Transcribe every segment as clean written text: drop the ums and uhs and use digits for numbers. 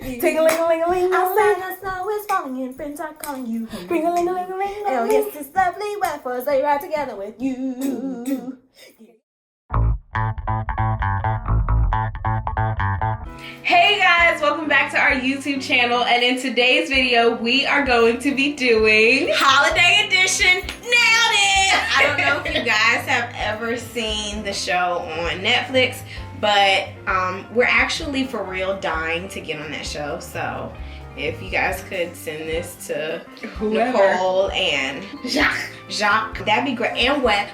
Ting-a-ling-a-ling-a-ling. Outside the snow is falling and friends are calling you. Ring-a-ling-a-ling-a-ling. Oh yes, it's lovely weather. They ride together with you. Hey guys, welcome back to our YouTube channel, and in today's video we are going to be doing Holiday edition. Nailed it! I don't know if you guys have ever seen the show on Netflix, but we're actually for real dying to get on that show. So if you guys could send this to whoever. Nicole and Jacques, that'd be great. And Wes.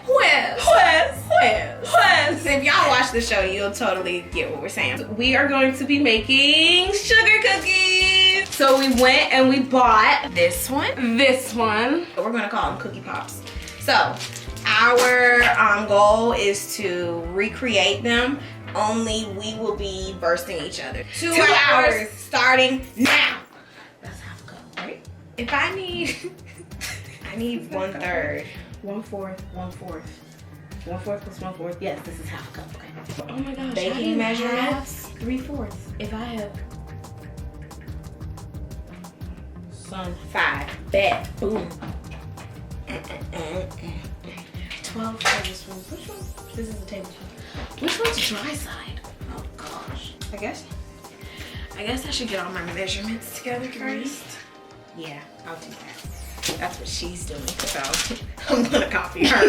If y'all watch the show, you'll totally get what we're saying. We are going to be making sugar cookies. So we went and we bought This one. We're We're gonna call them Cookie Pops. So our goal is to recreate them, only we will be bursting each other. 2 hours starting now. That's half a cup, right? If I need 1/3. 1/4, 1/4. 1/4 plus 1/4. Yes, this is half a cup. Okay. Oh my gosh. Baking measurements. 3/4. If I have 5. Bet. Boom. 12 tablespoons. Which one? This is a tablespoon. Which one's dry side? Oh gosh. I guess I should get all my measurements together first. Yeah, I'll do that. That's what she's doing, so I'm gonna copy her.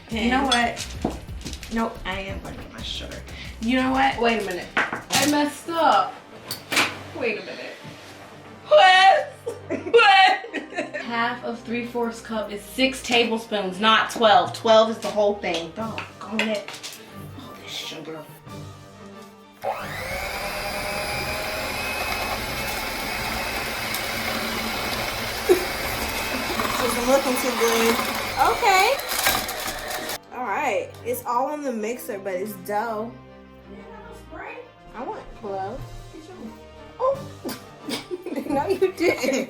You know what? Nope, I am gonna get my sugar. You know what? Wait a minute. I messed up. Wait a minute. What? Half of 3/4 cup is 6 tablespoons, not 12. 12 is the whole thing. Doggone it. All this sugar. This isn't looking too good. Okay. Alright. It's all in the mixer, but it's dough. I want gloves. Oh. No, you didn't.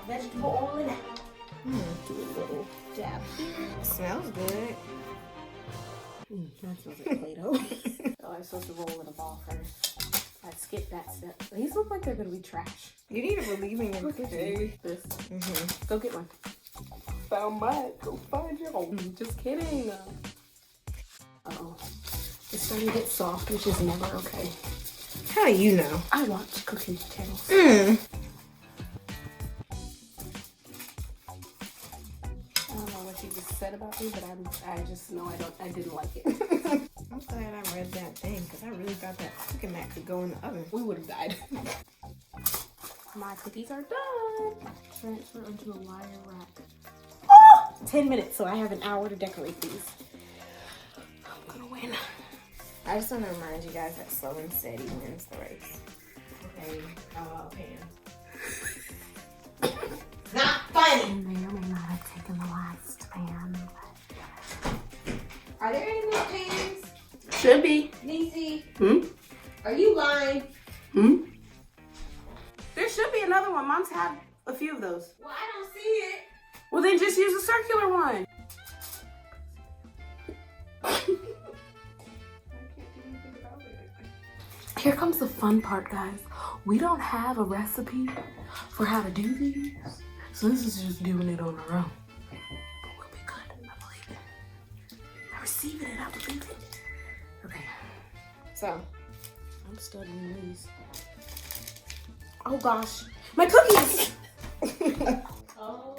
Vegetable oil in it. Do a little dab here. Smells good. That smells like Play-Doh. Oh, I'm supposed to roll in a ball first. I skipped that step. These look like they're gonna be trash. You need to believe in your cookie. This. Go get one. Found mine. Go find your own. Just kidding. Uh-oh. It's starting to get soft, which is never okay. How do you know? I watch cooking channels. I don't know what you just said about me, but I just know I didn't like it. I'm glad I read that thing, because I really thought that cooking mat could go in the oven. We would have died. My cookies are done. Transfer into the wire rack. Oh! 10 minutes, so I have an hour to decorate these. I'm gonna win. I just want to remind you guys that slow and steady wins the race. Okay, pan. Not funny! I may or may not have taken the last pan. Are there any more pans? Should be. Niecy? Hmm? Are you lying? Hmm? There should be another one. Mom's had a few of those. Well, I don't see it. Well, then just use a circular one. Here comes the fun part, guys. We don't have a recipe for how to do these, so this is just doing it on our own. But we'll be good, I believe it. I receive it and I believe it. Okay, So, I'm studying these. Oh gosh, my cookies! Oh,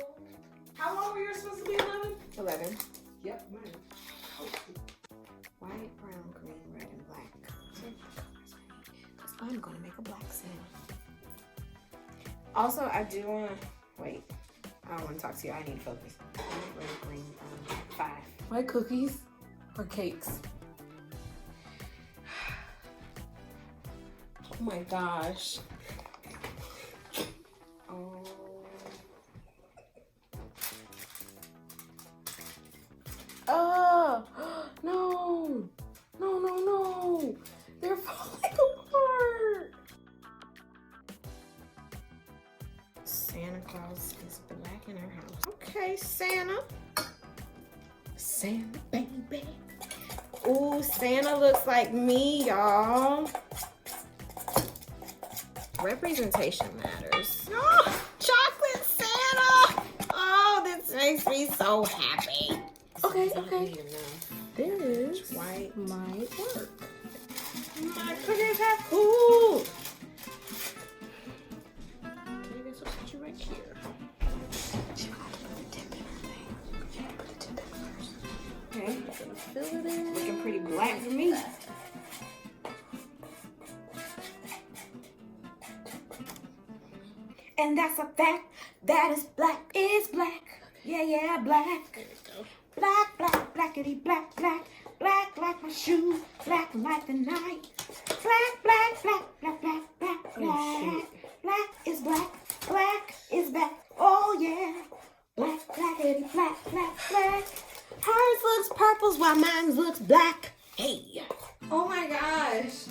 how long were you supposed to be, 11? 11. Yep, mine. White, brown, green, red, and black. Because I'm going to make a black sound. Also, I do want to... Wait. I don't want to talk to you. I need focus. White, red, green, brown, 5. My cookies or cakes? Oh my gosh. Oh. Oh, no. No, no, no. They're falling apart. Santa Claus is black in our house. Okay, Santa. Santa, baby. Ooh, Santa looks like me, y'all. Representation matters. Oh, chocolate Santa! Oh, this makes me so happy. Okay, This is okay. not enough. This White. might work. My cookies are cool. Maybe this will put you right here. She might have to put the tip in her thing. She had to put the tip in first. Okay. I'm gonna fill it in. Looking pretty black for me. And that's a fact. That is black. Is black. Yeah, yeah, black. There we go. Black, black, blackity, black, black. Black like my shoe. Black like the night. Black, black, black, black, black, black, black. Black is black. Black is back. Oh, yeah. Black, blackity, black, black, black. Hers looks purples while mine looks black. Hey. Oh my gosh.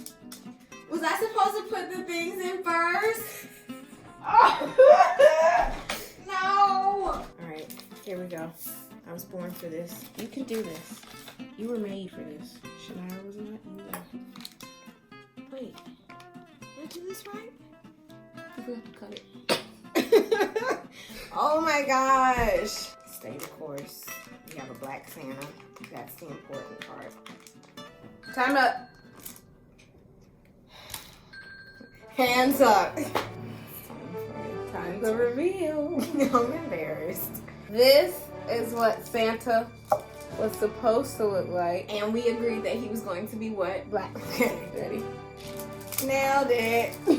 Was I supposed to put the things in first? Oh. No. All right, here we go. I was born for this. You can do this. You were made for this. Shania was not. You were. Wait. Did I do this right? You forgot to cut it. Oh my gosh. Stay the course. We have a black Santa. That's the important part. Time up. Hands up. Time to reveal. I'm embarrassed. This is what Santa was supposed to look like. And we agreed that he was going to be what? Black. Okay. Ready? Nailed it. Girl,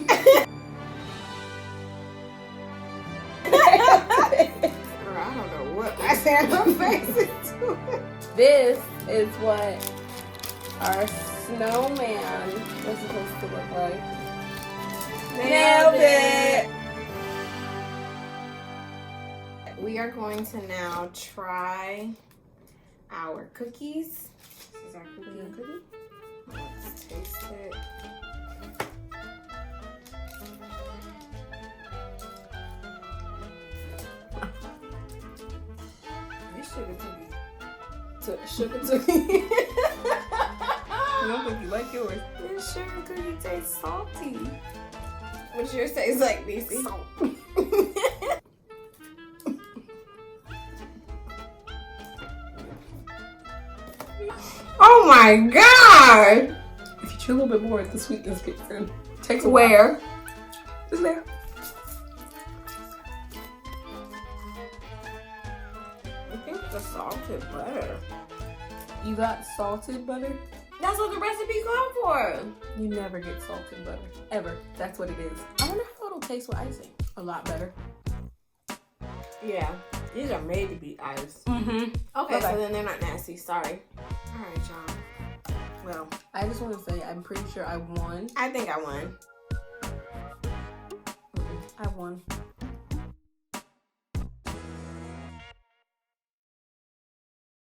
I don't know what my Santa face is doing. This is what our snowman was supposed to look like. Nailed it. We are going to now try our cookies. This is our cookie. Let's taste it. This sugar cookie. Sugar cookie. I don't think you like yours. This sugar cookie tastes salty. What's yours taste like, Niecy? Salt. Oh my god! If you chew a little bit more, the sweetness gets in. Takes a while. Where? Just there. I think the salted butter. You got salted butter? That's what the recipe called for. You never get salted butter. Ever. That's what it is. I wonder how it'll taste with icing. A lot better. Yeah, these are made to be iced. Mm-hmm. Okay, Okay. so then they're not nasty. Sorry. All right, y'all. Well, I just want to say I'm pretty sure I won. I think I won. I won.